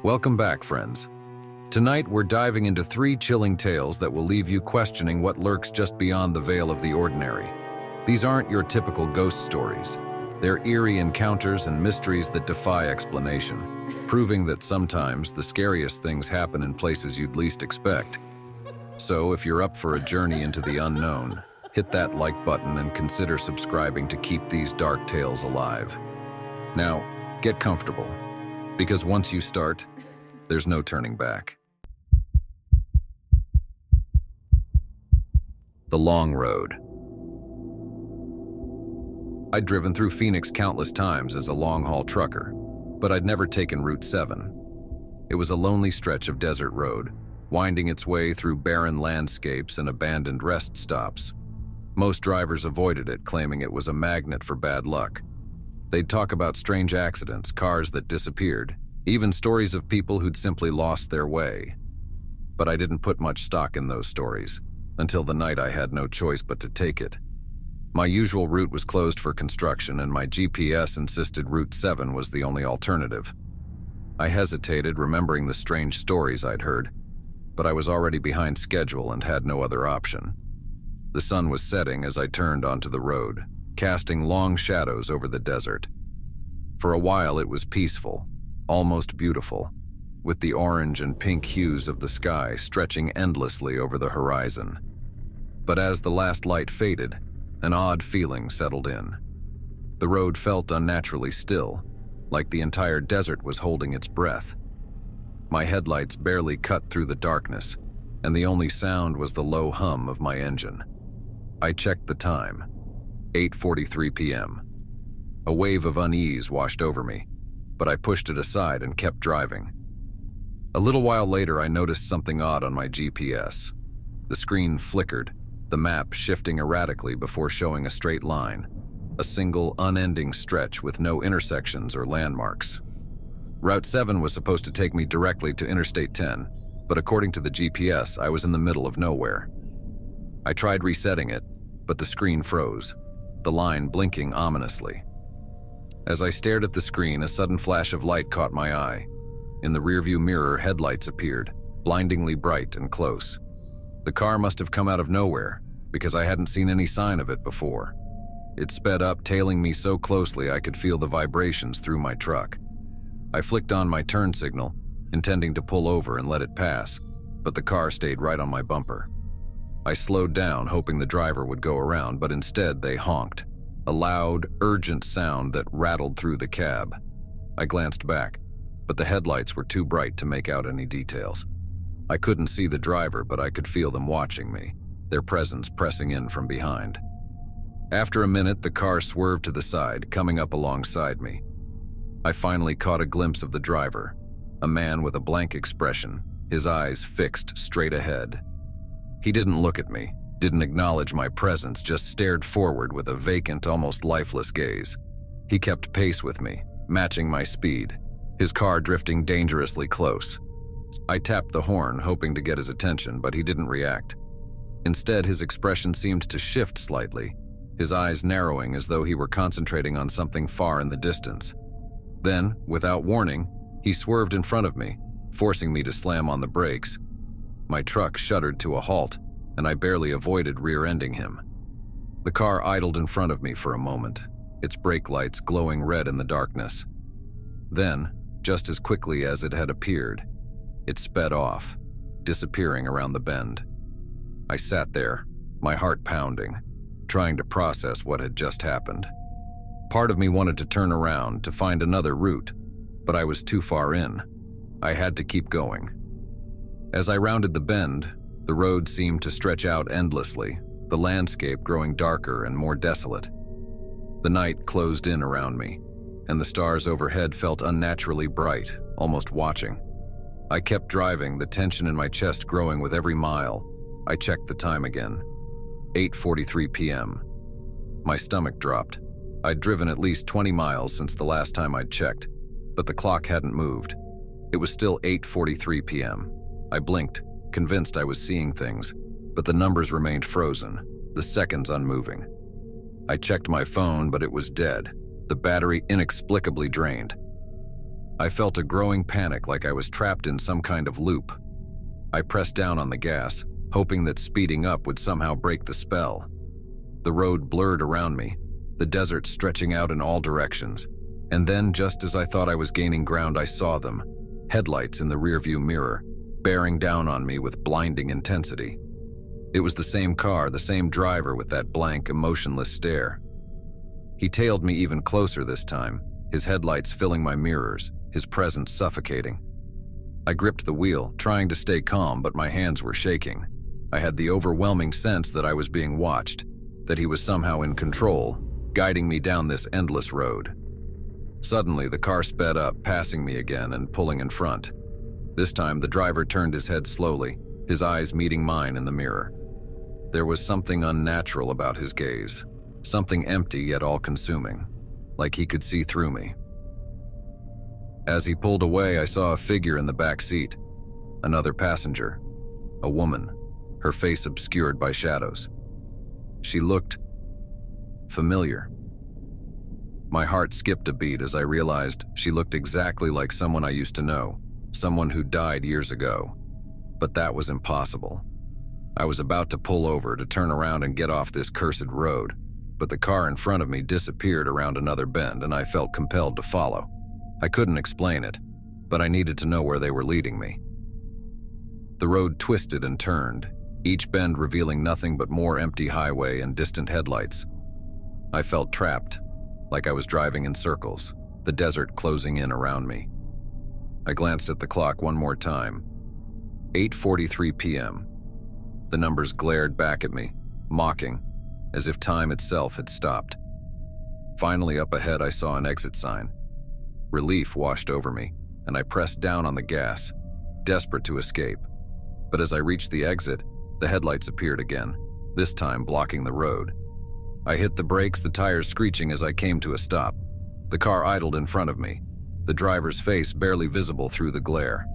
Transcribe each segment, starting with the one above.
Welcome back, friends. Tonight, we're diving into 3 chilling tales that will leave you questioning what lurks just beyond the veil of the ordinary. These aren't your typical ghost stories. They're eerie encounters and mysteries that defy explanation, proving that sometimes the scariest things happen in places you'd least expect. So, if you're up for a journey into the unknown, hit that like button and consider subscribing to keep these dark tales alive. Now, get comfortable, because once you start, there's no turning back. The long road. I'd driven through Phoenix countless times as a long-haul trucker, but I'd never taken Route 7. It was a lonely stretch of desert road, winding its way through barren landscapes and abandoned rest stops. Most drivers avoided it, claiming it was a magnet for bad luck. They'd talk about strange accidents, cars that disappeared, even stories of people who'd simply lost their way. But I didn't put much stock in those stories, until the night I had no choice but to take it. My usual route was closed for construction, and my GPS insisted Route 7 was the only alternative. I hesitated, remembering the strange stories I'd heard, but I was already behind schedule and had no other option. The sun was setting as I turned onto the road, casting long shadows over the desert. For a while it was peaceful, almost beautiful, with the orange and pink hues of the sky stretching endlessly over the horizon. But as the last light faded, an odd feeling settled in. The road felt unnaturally still, like the entire desert was holding its breath. My headlights barely cut through the darkness, and the only sound was the low hum of my engine. I checked the time. 8:43 p.m. A wave of unease washed over me, but I pushed it aside and kept driving. A little while later, I noticed something odd on my GPS. The screen flickered, the map shifting erratically before showing a straight line, a single, unending stretch with no intersections or landmarks. Route 7 was supposed to take me directly to Interstate 10, but according to the GPS, I was in the middle of nowhere. I tried resetting it, but the screen froze, the line blinking ominously. As I stared at the screen, a sudden flash of light caught my eye. In the rearview mirror, headlights appeared, blindingly bright and close. The car must have come out of nowhere, because I hadn't seen any sign of it before. It sped up, tailing me so closely I could feel the vibrations through my truck. I flicked on my turn signal, intending to pull over and let it pass, but the car stayed right on my bumper. I slowed down, hoping the driver would go around, but instead they honked, a loud, urgent sound that rattled through the cab. I glanced back, but the headlights were too bright to make out any details. I couldn't see the driver, but I could feel them watching me, their presence pressing in from behind. After a minute, the car swerved to the side, coming up alongside me. I finally caught a glimpse of the driver, a man with a blank expression, his eyes fixed straight ahead. He didn't look at me, didn't acknowledge my presence, just stared forward with a vacant, almost lifeless gaze. He kept pace with me, matching my speed, his car drifting dangerously close. I tapped the horn, hoping to get his attention, but he didn't react. Instead, his expression seemed to shift slightly, his eyes narrowing as though he were concentrating on something far in the distance. Then, without warning, he swerved in front of me, forcing me to slam on the brakes. My truck shuddered to a halt, and I barely avoided rear-ending him. The car idled in front of me for a moment, its brake lights glowing red in the darkness. Then, just as quickly as it had appeared, it sped off, disappearing around the bend. I sat there, my heart pounding, trying to process what had just happened. Part of me wanted to turn around to find another route, but I was too far in. I had to keep going. As I rounded the bend, the road seemed to stretch out endlessly, the landscape growing darker and more desolate. The night closed in around me, and the stars overhead felt unnaturally bright, almost watching. I kept driving, the tension in my chest growing with every mile. I checked the time again. 8:43 p.m. My stomach dropped. I'd driven at least 20 miles since the last time I'd checked, but the clock hadn't moved. It was still 8:43 p.m. I blinked, convinced I was seeing things, but the numbers remained frozen, the seconds unmoving. I checked my phone, but it was dead, the battery inexplicably drained. I felt a growing panic, like I was trapped in some kind of loop. I pressed down on the gas, hoping that speeding up would somehow break the spell. The road blurred around me, the desert stretching out in all directions. And then, just as I thought I was gaining ground, I saw them, headlights in the rearview mirror, bearing down on me with blinding intensity. It was the same car, the same driver with that blank, emotionless stare. He tailed me even closer this time, his headlights filling my mirrors, his presence suffocating. I gripped the wheel, trying to stay calm, but my hands were shaking. I had the overwhelming sense that I was being watched, that he was somehow in control, guiding me down this endless road. Suddenly, the car sped up, passing me again and pulling in front. This time, the driver turned his head slowly, his eyes meeting mine in the mirror. There was something unnatural about his gaze, something empty yet all-consuming, like he could see through me. As he pulled away, I saw a figure in the back seat, another passenger, a woman, her face obscured by shadows. She looked familiar. My heart skipped a beat as I realized she looked exactly like someone I used to know, someone who died years ago. But that was impossible. I was about to pull over to turn around and get off this cursed road, but the car in front of me disappeared around another bend and I felt compelled to follow. I couldn't explain it, but I needed to know where they were leading me. The road twisted and turned, each bend revealing nothing but more empty highway and distant headlights. I felt trapped, like I was driving in circles, the desert closing in around me. I glanced at the clock one more time. 8:43 p.m. The numbers glared back at me, mocking, as if time itself had stopped. Finally, up ahead, I saw an exit sign. Relief washed over me, and I pressed down on the gas, desperate to escape. But as I reached the exit, the headlights appeared again, this time blocking the road. I hit the brakes, the tires screeching as I came to a stop. The car idled in front of me, the driver's face barely visible through the glare.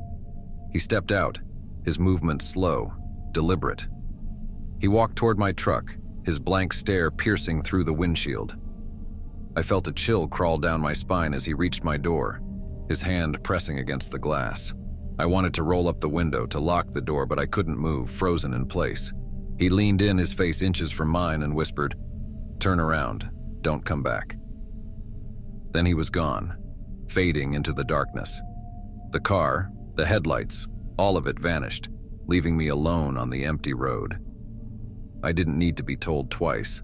He stepped out, his movement slow, deliberate. He walked toward my truck, his blank stare piercing through the windshield. I felt a chill crawl down my spine as he reached my door, his hand pressing against the glass. I wanted to roll up the window to lock the door, but I couldn't move, frozen in place. He leaned in, his face inches from mine, and whispered, "Turn around, don't come back." Then he was gone, fading into the darkness. The car, the headlights, all of it vanished, leaving me alone on the empty road. I didn't need to be told twice.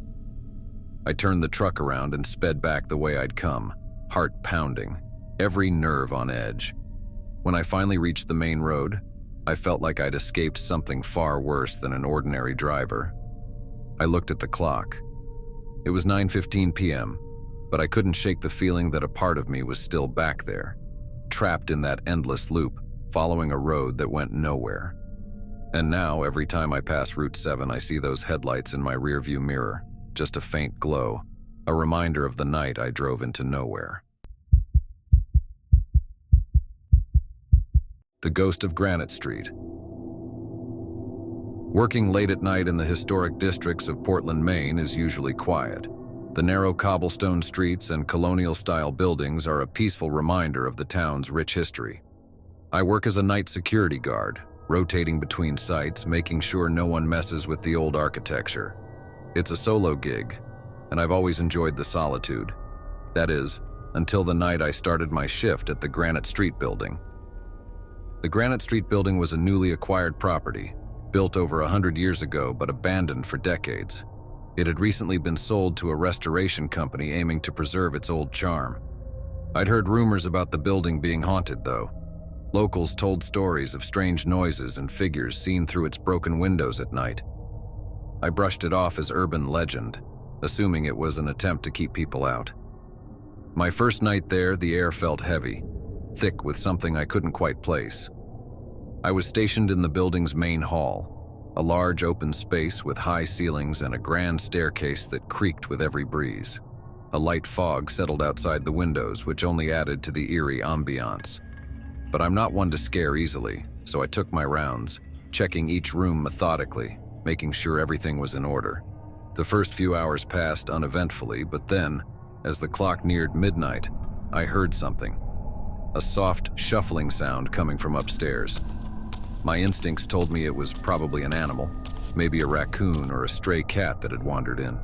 I turned the truck around and sped back the way I'd come, heart pounding, every nerve on edge. When I finally reached the main road, I felt like I'd escaped something far worse than an ordinary driver. I looked at the clock. It was 9:15 p.m., but I couldn't shake the feeling that a part of me was still back there, trapped in that endless loop, following a road that went nowhere. And now, every time I pass Route 7, I see those headlights in my rearview mirror, just a faint glow, a reminder of the night I drove into nowhere. The ghost of Granite Street. Working late at night in the historic districts of Portland, Maine is usually quiet. The narrow cobblestone streets and colonial-style buildings are a peaceful reminder of the town's rich history. I work as a night security guard, rotating between sites, making sure no one messes with the old architecture. It's a solo gig, and I've always enjoyed the solitude. That is, until the night I started my shift at the Granite Street building. The Granite Street building was a newly acquired property, built over 100 years ago but abandoned for decades. It had recently been sold to a restoration company aiming to preserve its old charm. I'd heard rumors about the building being haunted, though. Locals told stories of strange noises and figures seen through its broken windows at night. I brushed it off as urban legend, assuming it was an attempt to keep people out. My first night there, the air felt heavy, thick with something I couldn't quite place. I was stationed in the building's main hall, a large open space with high ceilings and a grand staircase that creaked with every breeze. A light fog settled outside the windows, which only added to the eerie ambiance. But I'm not one to scare easily, so I took my rounds, checking each room methodically, making sure everything was in order. The first few hours passed uneventfully, but then, as the clock neared midnight, I heard something. a soft, shuffling sound coming from upstairs. My instincts told me it was probably an animal, maybe a raccoon or a stray cat that had wandered in.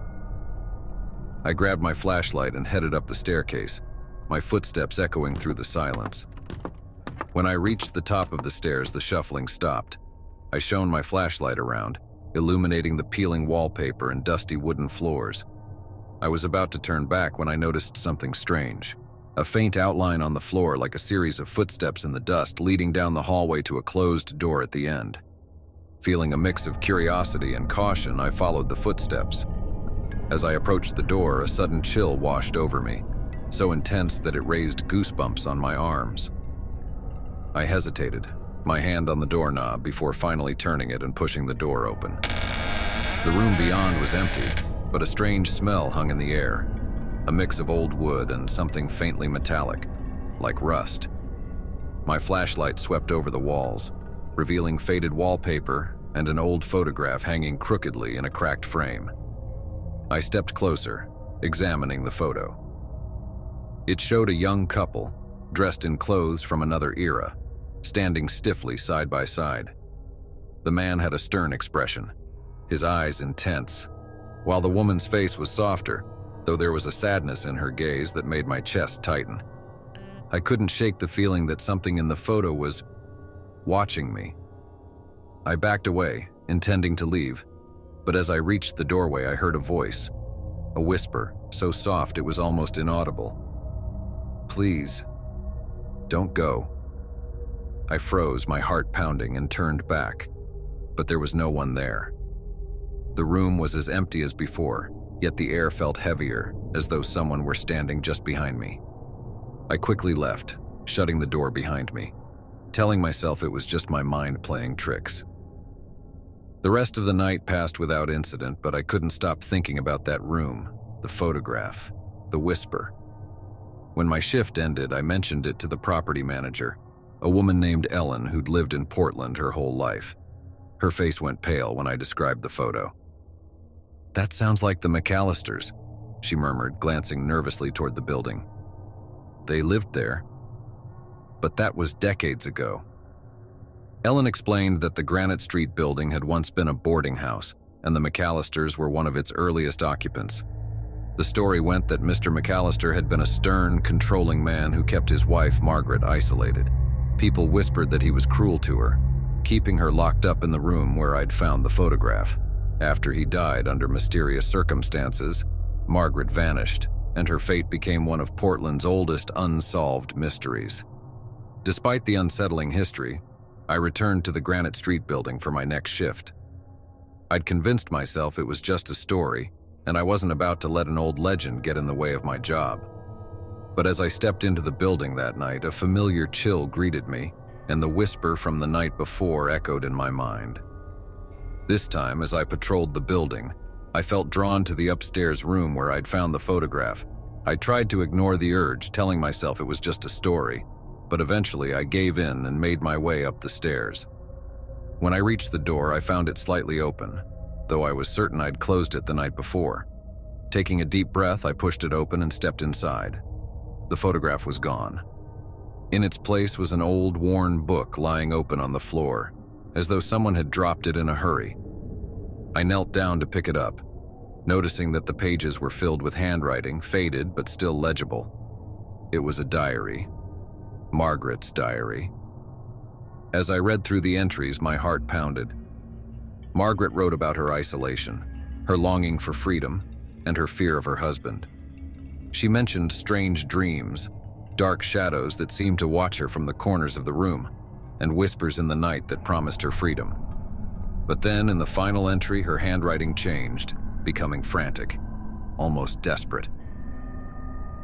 I grabbed my flashlight and headed up the staircase, my footsteps echoing through the silence. When I reached the top of the stairs, the shuffling stopped. I shone my flashlight around, illuminating the peeling wallpaper and dusty wooden floors. I was about to turn back when I noticed something strange. A faint outline on the floor, like a series of footsteps in the dust leading down the hallway to a closed door at the end. Feeling a mix of curiosity and caution, I followed the footsteps. As I approached the door, a sudden chill washed over me, so intense that it raised goosebumps on my arms. I hesitated, my hand on the doorknob, before finally turning it and pushing the door open. The room beyond was empty, but a strange smell hung in the air, a mix of old wood and something faintly metallic, like rust. My flashlight swept over the walls, revealing faded wallpaper and an old photograph hanging crookedly in a cracked frame. I stepped closer, examining the photo. It showed a young couple, dressed in clothes from another era, standing stiffly side by side. The man had a stern expression, his eyes intense, while the woman's face was softer, though there was a sadness in her gaze that made my chest tighten. I couldn't shake the feeling that something in the photo was watching me. I backed away, intending to leave, but as I reached the doorway, I heard a voice, a whisper, so soft it was almost inaudible. "Please, don't go." I froze, my heart pounding, and turned back, but there was no one there. The room was as empty as before, yet the air felt heavier, as though someone were standing just behind me. I quickly left, shutting the door behind me, telling myself it was just my mind playing tricks. The rest of the night passed without incident, but I couldn't stop thinking about that room, the photograph, the whisper. When my shift ended, I mentioned it to the property manager, a woman named Ellen who'd lived in Portland her whole life. Her face went pale when I described the photo. "That sounds like the McAllisters," she murmured, glancing nervously toward the building. "They lived there, but that was decades ago." Ellen explained that the Granite Street building had once been a boarding house, and the McAllisters were one of its earliest occupants. The story went that Mr. McAllister had been a stern, controlling man who kept his wife, Margaret, isolated. People whispered that he was cruel to her, keeping her locked up in the room where I'd found the photograph. After he died under mysterious circumstances, Margaret vanished, and her fate became one of Portland's oldest unsolved mysteries. Despite the unsettling history, I returned to the Granite Street building for my next shift. I'd convinced myself it was just a story, and I wasn't about to let an old legend get in the way of my job. But as I stepped into the building that night, a familiar chill greeted me, and the whisper from the night before echoed in my mind. This time, as I patrolled the building, I felt drawn to the upstairs room where I'd found the photograph. I tried to ignore the urge, telling myself it was just a story, but eventually I gave in and made my way up the stairs. When I reached the door, I found it slightly open, though I was certain I'd closed it the night before. Taking a deep breath, I pushed it open and stepped inside. The photograph was gone. In its place was an old, worn book lying open on the floor, as though someone had dropped it in a hurry. I knelt down to pick it up, noticing that the pages were filled with handwriting, faded but still legible. It was a diary. Margaret's diary. As I read through the entries, my heart pounded. Margaret wrote about her isolation, her longing for freedom, and her fear of her husband. She mentioned strange dreams, dark shadows that seemed to watch her from the corners of the room, and whispers in the night that promised her freedom. But then, in the final entry, her handwriting changed, becoming frantic, almost desperate.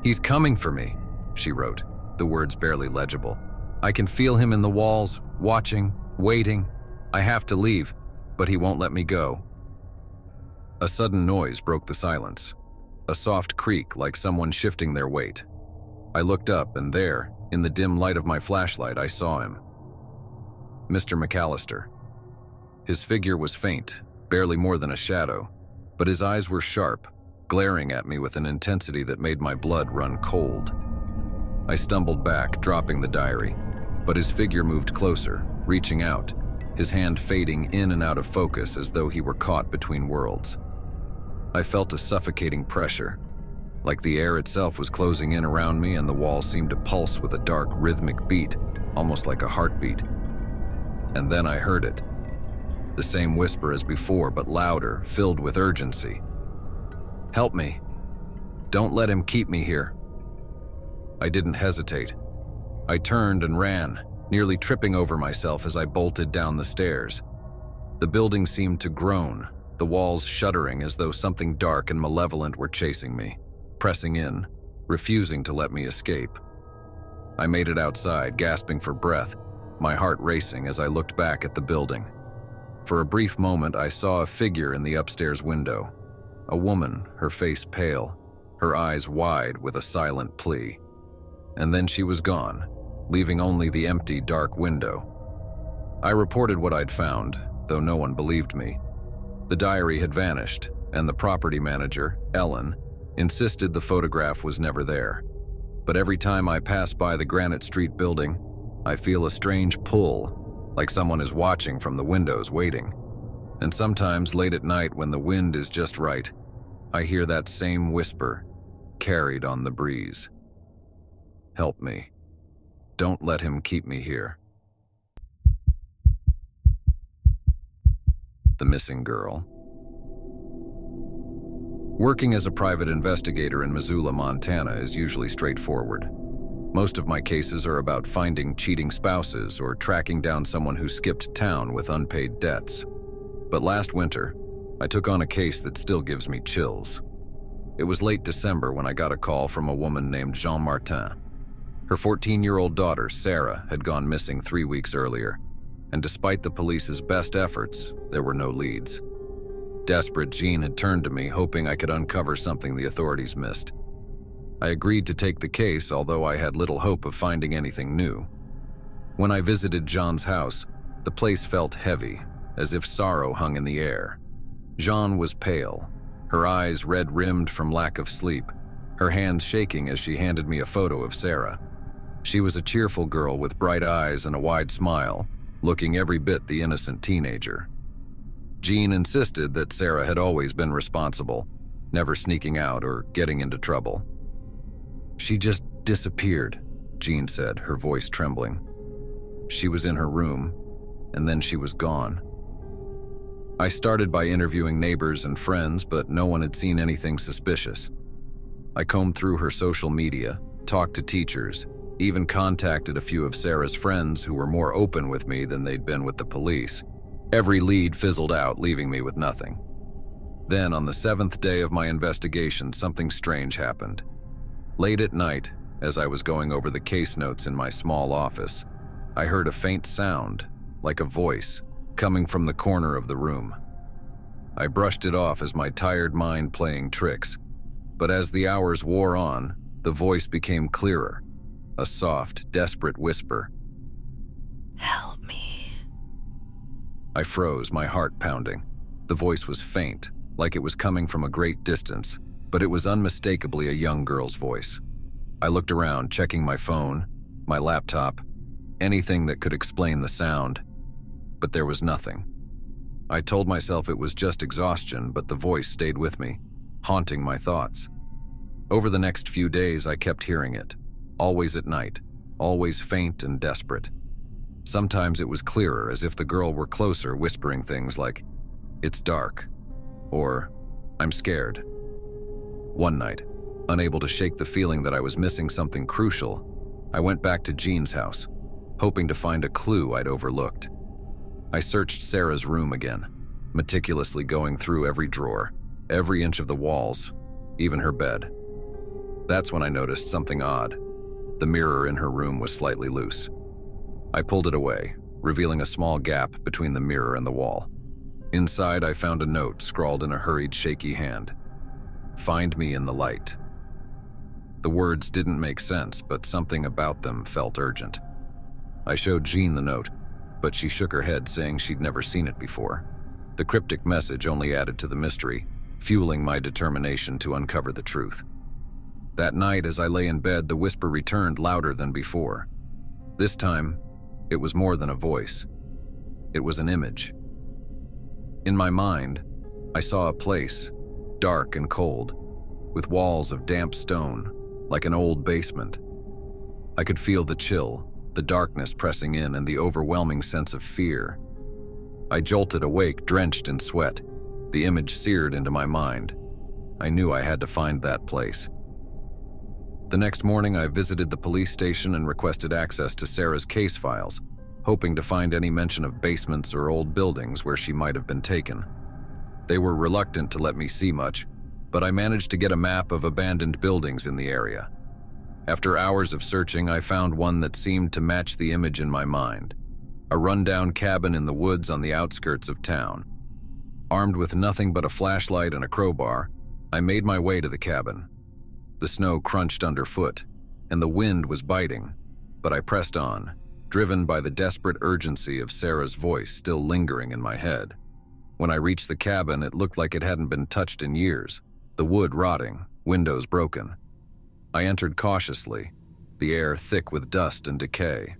"He's coming for me," she wrote, the words barely legible. "I can feel him in the walls, watching, waiting. I have to leave, but he won't let me go." A sudden noise broke the silence, a soft creak like someone shifting their weight. I looked up, and there, in the dim light of my flashlight, I saw him. Mr. McAllister. His figure was faint, barely more than a shadow, but his eyes were sharp, glaring at me with an intensity that made my blood run cold. I stumbled back, dropping the diary, but his figure moved closer, reaching out, his hand fading in and out of focus as though he were caught between worlds. I felt a suffocating pressure, like the air itself was closing in around me and the wall seemed to pulse with a dark, rhythmic beat, almost like a heartbeat. And then I heard it. The same whisper as before, but louder, filled with urgency. "Help me. Don't let him keep me here." I didn't hesitate. I turned and ran, nearly tripping over myself as I bolted down the stairs. The building seemed to groan, the walls shuddering as though something dark and malevolent were chasing me, pressing in, refusing to let me escape. I made it outside, gasping for breath, my heart racing as I looked back at the building. For a brief moment, I saw a figure in the upstairs window. A woman, her face pale, her eyes wide with a silent plea. And then she was gone, leaving only the empty, dark window. I reported what I'd found, though no one believed me. The diary had vanished, and the property manager, Ellen, insisted the photograph was never there. But every time I pass by the Granite Street building, I feel a strange pull, like someone is watching from the windows waiting. And sometimes late at night when the wind is just right, I hear that same whisper, carried on the breeze. "Help me. Don't let him keep me here." The missing girl. Working as a private investigator in Missoula, Montana is usually straightforward. Most of my cases are about finding cheating spouses or tracking down someone who skipped town with unpaid debts. But last winter, I took on a case that still gives me chills. It was late December when I got a call from a woman named Jean Martin. Her 14-year-old daughter, Sarah, had gone missing 3 weeks earlier, and despite the police's best efforts, there were no leads. Desperate, Jean had turned to me, hoping I could uncover something the authorities missed. I agreed to take the case, although I had little hope of finding anything new. When I visited Jean's house, the place felt heavy, as if sorrow hung in the air. Jean was pale, her eyes red-rimmed from lack of sleep, her hands shaking as she handed me a photo of Sarah. She was a cheerful girl with bright eyes and a wide smile, looking every bit the innocent teenager. Jean insisted that Sarah had always been responsible, never sneaking out or getting into trouble. "She just disappeared," Jean said, her voice trembling. "She was in her room, and then she was gone." I started by interviewing neighbors and friends, but no one had seen anything suspicious. I combed through her social media, talked to teachers, even contacted a few of Sarah's friends who were more open with me than they'd been with the police. Every lead fizzled out, leaving me with nothing. Then, on the 7th day of my investigation, something strange happened. Late at night, as I was going over the case notes in my small office, I heard a faint sound, like a voice, coming from the corner of the room. I brushed it off as my tired mind playing tricks, but as the hours wore on, the voice became clearer, a soft, desperate whisper. "Help me." I froze, my heart pounding. The voice was faint, like it was coming from a great distance, but it was unmistakably a young girl's voice. I looked around, checking my phone, my laptop, anything that could explain the sound, but there was nothing. I told myself it was just exhaustion, but the voice stayed with me, haunting my thoughts. Over the next few days, I kept hearing it, always at night, always faint and desperate. Sometimes it was clearer, as if the girl were closer, whispering things like, "It's dark," or "I'm scared." One night, unable to shake the feeling that I was missing something crucial, I went back to Jean's house, hoping to find a clue I'd overlooked. I searched Sarah's room again, meticulously going through every drawer, every inch of the walls, even her bed. That's when I noticed something odd. The mirror in her room was slightly loose. I pulled it away, revealing a small gap between the mirror and the wall. Inside, I found a note scrawled in a hurried, shaky hand. "Find me in the light." The words didn't make sense, but something about them felt urgent. I showed Jean the note, but she shook her head, saying she'd never seen it before. The cryptic message only added to the mystery, fueling my determination to uncover the truth. That night, as I lay in bed, the whisper returned louder than before. This time, it was more than a voice. It was an image. In my mind, I saw a place, dark and cold, with walls of damp stone, like an old basement. I could feel the chill, the darkness pressing in, and the overwhelming sense of fear. I jolted awake, drenched in sweat. The image seared into my mind. I knew I had to find that place. The next morning, I visited the police station and requested access to Sarah's case files, hoping to find any mention of basements or old buildings where she might have been taken. They were reluctant to let me see much, but I managed to get a map of abandoned buildings in the area. After hours of searching, I found one that seemed to match the image in my mind. A rundown cabin in the woods on the outskirts of town. Armed with nothing but a flashlight and a crowbar, I made my way to the cabin. The snow crunched underfoot, and the wind was biting, but I pressed on, driven by the desperate urgency of Sarah's voice still lingering in my head. When I reached the cabin, it looked like it hadn't been touched in years, the wood rotting, windows broken. I entered cautiously, the air thick with dust and decay.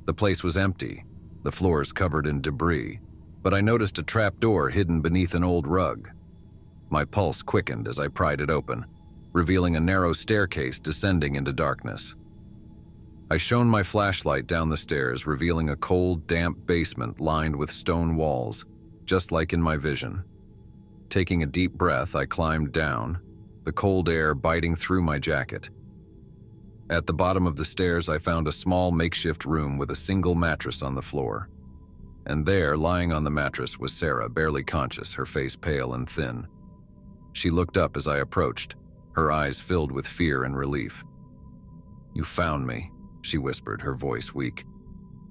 The place was empty, the floors covered in debris, but I noticed a trapdoor hidden beneath an old rug. My pulse quickened as I pried it open, revealing a narrow staircase descending into darkness. I shone my flashlight down the stairs, revealing a cold, damp basement lined with stone walls, just like in my vision. Taking a deep breath, I climbed down, the cold air biting through my jacket. At the bottom of the stairs, I found a small makeshift room with a single mattress on the floor. And there, lying on the mattress, was Sarah, barely conscious, her face pale and thin. She looked up as I approached, her eyes filled with fear and relief. "You found me," she whispered, her voice weak.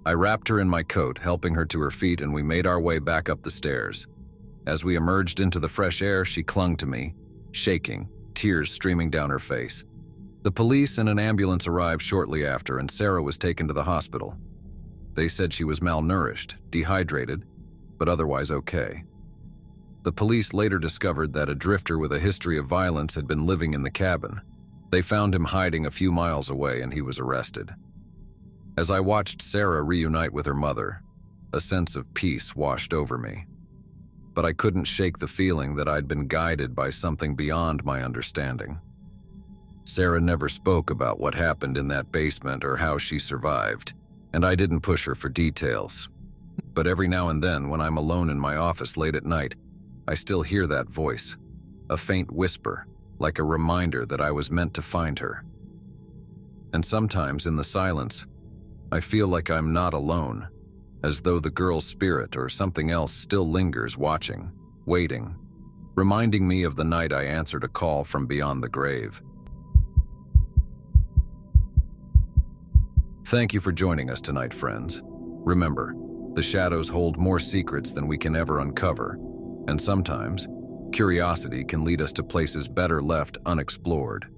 I wrapped her in my coat, helping her to her feet, and we made our way back up the stairs. As we emerged into the fresh air, she clung to me, shaking, tears streaming down her face. The police and an ambulance arrived shortly after, and Sarah was taken to the hospital. They said she was malnourished, dehydrated, but otherwise okay. The police later discovered that a drifter with a history of violence had been living in the cabin. They found him hiding a few miles away, and he was arrested. As I watched Sarah reunite with her mother, a sense of peace washed over me. But I couldn't shake the feeling that I'd been guided by something beyond my understanding. Sarah never spoke about what happened in that basement or how she survived, and I didn't push her for details. But every now and then, when I'm alone in my office late at night, I still hear that voice, a faint whisper, like a reminder that I was meant to find her. And sometimes in the silence, I feel like I'm not alone, as though the girl's spirit or something else still lingers, watching, waiting, reminding me of the night I answered a call from beyond the grave. Thank you for joining us tonight, friends. Remember, the shadows hold more secrets than we can ever uncover, and sometimes, curiosity can lead us to places better left unexplored.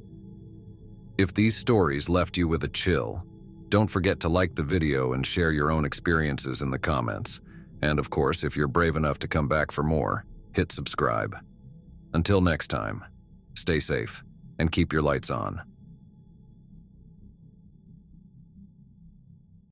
If these stories left you with a chill, don't forget to like the video and share your own experiences in the comments. And of course, if you're brave enough to come back for more, hit subscribe. Until next time, stay safe and keep your lights on.